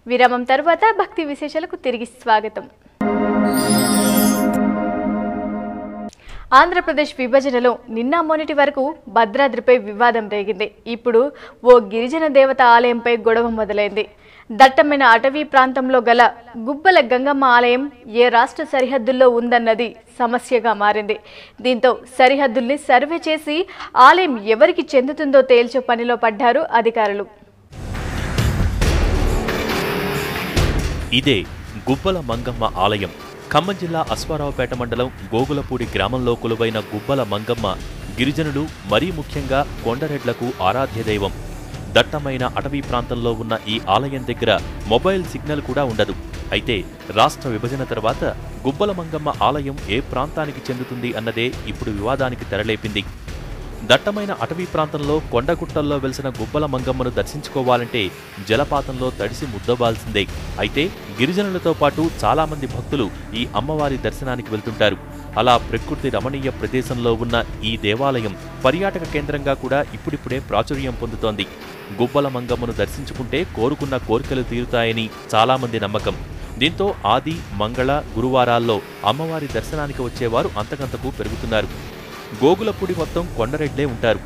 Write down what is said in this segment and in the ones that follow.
విరామం తర్వాత భక్తి విశేషాలకు తిరిగి స్వాగతం. ఆంధ్రప్రదేశ్ విభజనలో నిన్న మొన్నటి వరకు భద్రాద్రిపై వివాదం రేగింది. ఇప్పుడు ఓ గిరిజన దేవత ఆలయంపై గొడవ మొదలైంది. దట్టమైన అటవీ ప్రాంతంలో గల గుబ్బల గంగమ్మ ఆలయం ఏ రాష్ట్ర సరిహద్దుల్లో ఉందన్నది సమస్యగా మారింది. దీంతో సరిహద్దుల్ని సర్వే చేసి ఆలయం ఎవరికి చెందుతుందో తేల్చే పనిలో పడ్డారు అధికారులు. ఇదే గుబ్బల మంగమ్మ ఆలయం. ఖమ్మం జిల్లా అశ్వారావుపేట మండలం గోగులపూడి గ్రామంలో కొలువైన గుబ్బల మంగమ్మ గిరిజనులు, మరీ ముఖ్యంగా కొండరెడ్లకు ఆరాధ్య దైవం. దట్టమైన అటవీ ప్రాంతంలో ఉన్న ఈ ఆలయం దగ్గర మొబైల్ సిగ్నల్ కూడా ఉండదు. అయితే రాష్ట్ర విభజన తర్వాత గుబ్బల మంగమ్మ ఆలయం ఏ ప్రాంతానికి చెందుతుంది అన్నదే ఇప్పుడు వివాదానికి తెరలేపింది. దట్టమైన అటవీ ప్రాంతంలో కొండగుట్టల్లో వెలిసిన గుబ్బల మంగమ్మను దర్శించుకోవాలంటే జలపాతంలో తడిసి ముద్దబాల్సిందే. అయితే గిరిజనులతో పాటు చాలామంది భక్తులు ఈ అమ్మవారి దర్శనానికి వెళ్తుంటారు. అలా ప్రకృతి రమణీయ ప్రదేశంలో ఉన్న ఈ దేవాలయం పర్యాటక కేంద్రంగా కూడా ఇప్పుడిప్పుడే ప్రాచుర్యం పొందుతోంది. గుబ్బల మంగమ్మను దర్శించుకుంటే కోరుకున్న కోరికలు తీరుతాయని చాలామంది నమ్మకం. దీంతో ఆది, మంగళ, గురువారాల్లో అమ్మవారి దర్శనానికి వచ్చేవారు అంతకంతకు పెరుగుతున్నారు. గోగులపూడి మొత్తం కొండరెడ్లే ఉంటారు.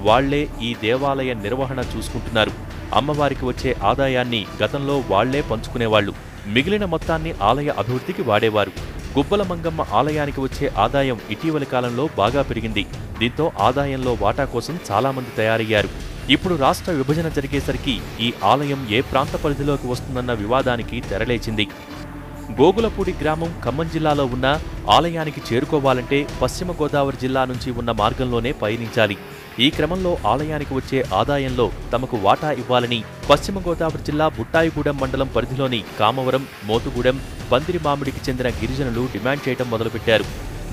వాళ్లే ఈ దేవాలయ నిర్వహణ చూసుకుంటున్నారు. అమ్మవారికి వచ్చే ఆదాయాన్ని గతంలో వాళ్లే పంచుకునేవాళ్లు. మిగిలిన మొత్తాన్ని ఆలయ అభివృద్ధికి వాడేవారు. గుబ్బల మంగమ్మ ఆలయానికి వచ్చే ఆదాయం ఇటీవలి కాలంలో బాగా పెరిగింది. దీంతో ఆదాయంలో వాటా కోసం చాలామంది తయారయ్యారు. ఇప్పుడు రాష్ట్ర విభజన జరిగేసరికి ఈ ఆలయం ఏ ప్రాంత పరిధిలోకి వస్తుందన్న వివాదానికి తెరలేచింది. గోగులపూడి గ్రామం ఖమ్మం జిల్లాలో ఉన్న ఆలయానికి చేరుకోవాలంటే పశ్చిమ గోదావరి జిల్లా నుంచి ఉన్న మార్గంలోనే పయనించాలి. ఈ క్రమంలో ఆలయానికి వచ్చే ఆదాయంలో తమకు వాటా ఇవ్వాలని పశ్చిమ గోదావరి జిల్లా బుట్టాయిగూడెం మండలం పరిధిలోని కామవరం, మోతుగూడెం, పందిరిమామిడికి చెందిన గిరిజనులు డిమాండ్ చేయడం మొదలుపెట్టారు.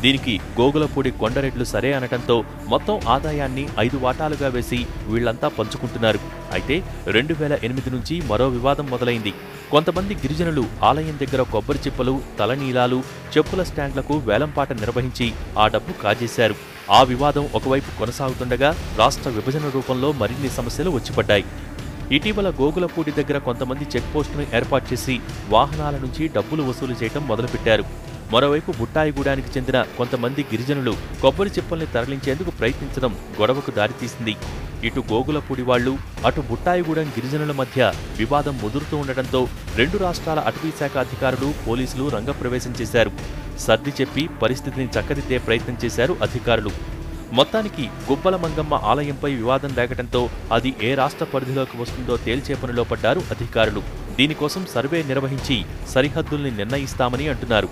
దీనికి గోగులపూడి కొండరెడ్లు సరే అనటంతో మొత్తం ఆదాయాన్ని 5 వాటాలుగా వేసి వీళ్లంతా పంచుకుంటున్నారు. అయితే 2008 నుంచి మరో వివాదం మొదలైంది. కొంతమంది గిరిజనులు ఆలయం దగ్గర కొబ్బరి చిప్పలు, తలనీలాలు, చెప్పుల స్టాండ్లకు వేలంపాట నిర్వహించి ఆ డబ్బు కాజేశారు. ఆ వివాదం ఒకవైపు కొనసాగుతుండగా రాష్ట్ర విభజన రూపంలో మరిన్ని సమస్యలు వచ్చిపడ్డాయి. ఇటీవల గోగులపూడి దగ్గర కొంతమంది చెక్పోస్టును ఏర్పాటు చేసి వాహనాల నుంచి డబ్బులు వసూలు చేయడం మొదలుపెట్టారు. మరోవైపు బుట్టాయిగూడానికి చెందిన కొంతమంది గిరిజనులు కొబ్బరి చిప్పల్ని తరలించేందుకు ప్రయత్నించడం గొడవకు దారితీసింది. ఇటు గోగులపూడి వాళ్లు, అటు బుట్టాయిగూడెం గిరిజనుల మధ్య వివాదం ముదురుతూ ఉండటంతో 2 రాష్ట్రాల అటవీశాఖ అధికారులు, పోలీసులు రంగప్రవేశం చేశారు. సర్ది చెప్పి పరిస్థితిని చక్కదిద్దే ప్రయత్నం చేశారు అధికారులు. మొత్తానికి గుబ్బల మంగమ్మ ఆలయంపై వివాదం రేగటంతో అది ఏ రాష్ట్ర పరిధిలోకి వస్తుందో తేల్చే పనిలో పడ్డారు అధికారులు. దీనికోసం సర్వే నిర్వహించి సరిహద్దుల్ని నిర్ణయిస్తామని అంటున్నారు.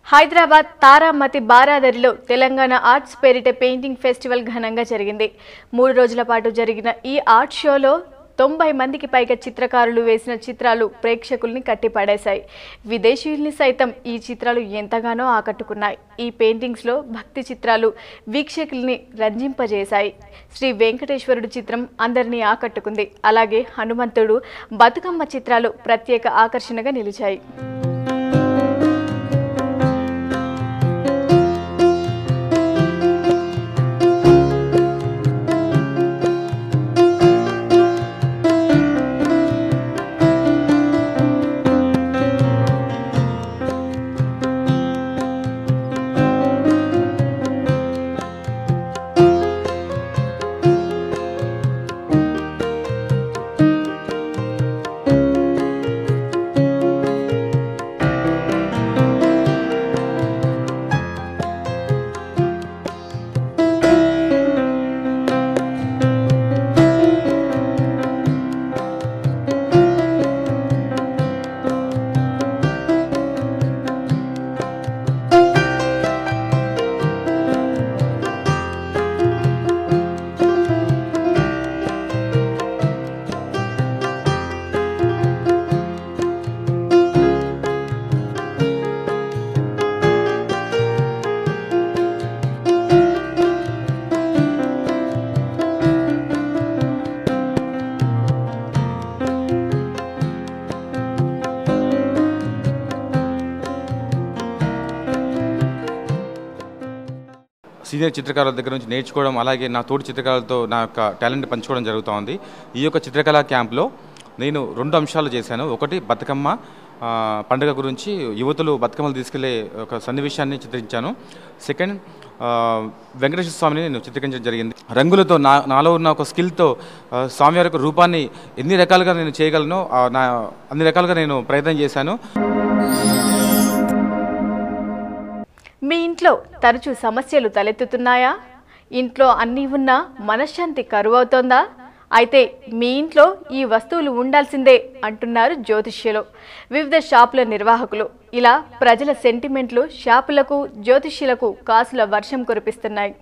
హైదరాబాద్ తారామతి బారాదరిలో తెలంగాణ ఆర్ట్స్ పేరిట పెయింటింగ్ ఫెస్టివల్ ఘనంగా జరిగింది. 3 రోజుల పాటు జరిగిన ఈ ఆర్ట్ షోలో 90 మందికి పైగా చిత్రకారులు వేసిన చిత్రాలు ప్రేక్షకుల్ని కట్టిపడేశాయి. విదేశీయుల్ని సైతం ఈ చిత్రాలు ఎంతగానో ఆకట్టుకున్నాయి. ఈ పెయింటింగ్స్లో భక్తి చిత్రాలు వీక్షకుల్ని రంజింపజేశాయి. శ్రీ వెంకటేశ్వరుడు చిత్రం అందరినీ ఆకట్టుకుంది. అలాగే హనుమంతుడు, బతుకమ్మ చిత్రాలు ప్రత్యేక ఆకర్షణగా నిలిచాయి. సీనియర్ చిత్రకారుల దగ్గర నుంచి నేర్చుకోవడం, అలాగే నా తోటి చిత్రకారులతో నా యొక్క టాలెంట్ పంచుకోవడం జరుగుతూ ఉంది. ఈ యొక్క చిత్రకళా క్యాంప్లో నేను 2 అంశాలు చేశాను. ఒకటి బతుకమ్మ పండుగ గురించి యువతులు బతుకమ్మలు తీసుకెళ్లే ఒక సన్నివేశాన్ని చిత్రించాను. సెకండ్, వెంకటేశ్వర స్వామిని నేను చిత్రీకరించడం జరిగింది. రంగులతో నాలో ఉన్న ఒక స్కిల్తో స్వామివారి యొక్క రూపాన్ని ఎన్ని రకాలుగా నేను చేయగలను అన్ని రకాలుగా నేను ప్రయత్నం చేశాను. మీ ఇంట్లో తరచూ సమస్యలు తలెత్తుతున్నాయా? ఇంట్లో అన్నీ ఉన్నా మనశ్శాంతి కరువవుతోందా? అయితే మీ ఇంట్లో ఈ వస్తువులు ఉండాల్సిందే అంటున్నారు జ్యోతిష్యులు, వివిధ షాపుల నిర్వాహకులు. ఇలా ప్రజల సెంటిమెంట్లు షాపులకు, జ్యోతిష్యులకు కాసుల వర్షం కురిపిస్తున్నాయి.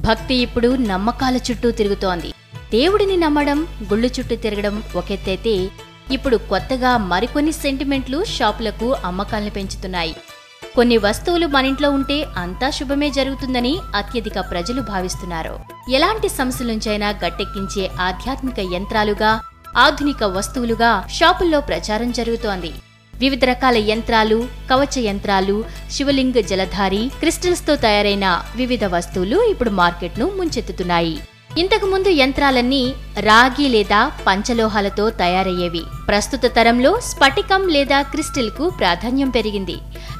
భక్తి ఇప్పుడు నమ్మకాల చుట్టూ తిరుగుతోంది. దేవుడిని నమ్మడం, గుళ్ళు చుట్టూ తిరగడం ఒకెత్తైతే ఇప్పుడు కొత్తగా మరికొన్ని సెంటిమెంట్లు షాపులకు అమ్మకాల్ని పెంచుతున్నాయి. కొన్ని వస్తువులు మనింట్లో ఉంటే అంతా శుభమే జరుగుతుందని అత్యధిక ప్రజలు భావిస్తున్నారు. ఎలాంటి సమస్యల నుంచైనా గట్టెక్కించే ఆధ్యాత్మిక యంత్రాలుగా, ఆధునిక వస్తువులుగా షాపుల్లో ప్రచారం జరుగుతోంది. వివిధ రకాల యంత్రాలు, కవచ యంత్రాలు, శివలింగ జలధారి, క్రిస్టల్స్ తో తయారైన వివిధ వస్తువులు ఇప్పుడు మార్కెట్ను ముంచెత్తుతున్నాయి. ఇంతకుముందు యంత్రాలన్నీ రాగి లేదా పంచలోహాలతో తయారయ్యేవి. ప్రస్తుత తరంలో స్ఫటికం లేదా క్రిస్టల్ కు ప్రాధాన్యం పెరిగింది.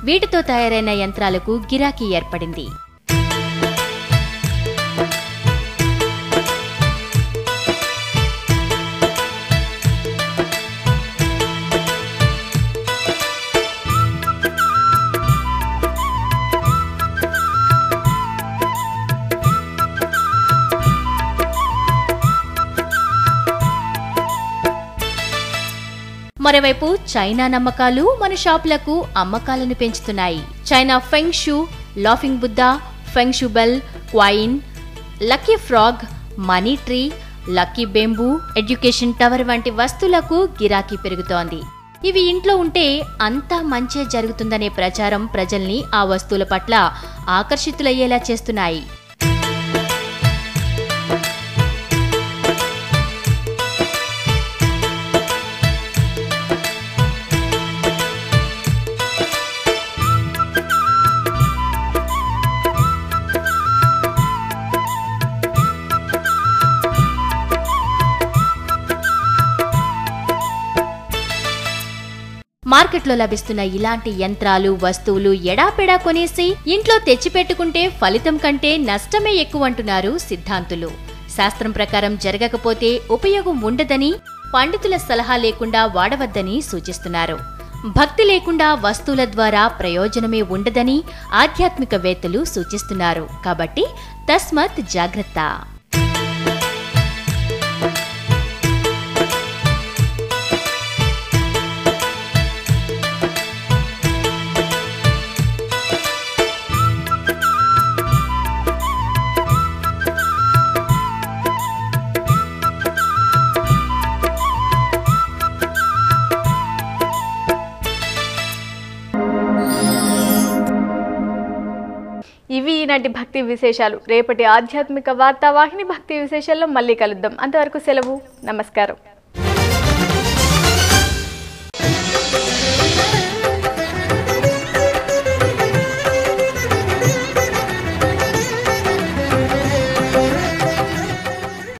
వీటితో తయారైన యంత్రాలకు గిరాకీ ఏర్పడింది. మరోవైపు చైనా నమ్మకాలు మన షాపులకు అమ్మకాలను పెంచుతున్నాయి. China feng shui, laughing Buddha, feng shui bell, coin, lucky frog, money tree, lucky bamboo, education tower వంటి వస్తువులకు గిరాకీ పెరుగుతోంది. ఇవి ఇంట్లో ఉంటే అంతా మంచే జరుగుతుందనే ప్రచారం ప్రజల్ని ఆ వస్తువుల పట్ల ఆకర్షితులయ్యేలా చేస్తున్నాయి. మార్కెట్లో లభిస్తున్న ఇలాంటి యంత్రాలు, వస్తువులు ఎడాపెడా కొనేసి ఇంట్లో తెచ్చిపెట్టుకుంటే ఫలితం కంటే నష్టమే ఎక్కువంటున్నారు సిద్ధాంతులు. శాస్త్రం ప్రకారం జరగకపోతే ఉపయోగం ఉండదని, పండితుల సలహా లేకుండా వాడవద్దని సూచిస్తున్నారు. భక్తి లేకుండా వస్తువుల ద్వారా ప్రయోజనమే ఉండదని ఆధ్యాత్మికవేత్తలు సూచిస్తున్నారు. కాబట్టి తస్మత్ జాగ్రత్త. ఇవి ఈనాటి భక్తి విశేషాలు. రేపటి ఆధ్యాత్మిక వార్తావాహిని భక్తి విశేషాల్లో మళ్ళీ కలుద్దాం. అంతవరకు సెలవు. నమస్కారం.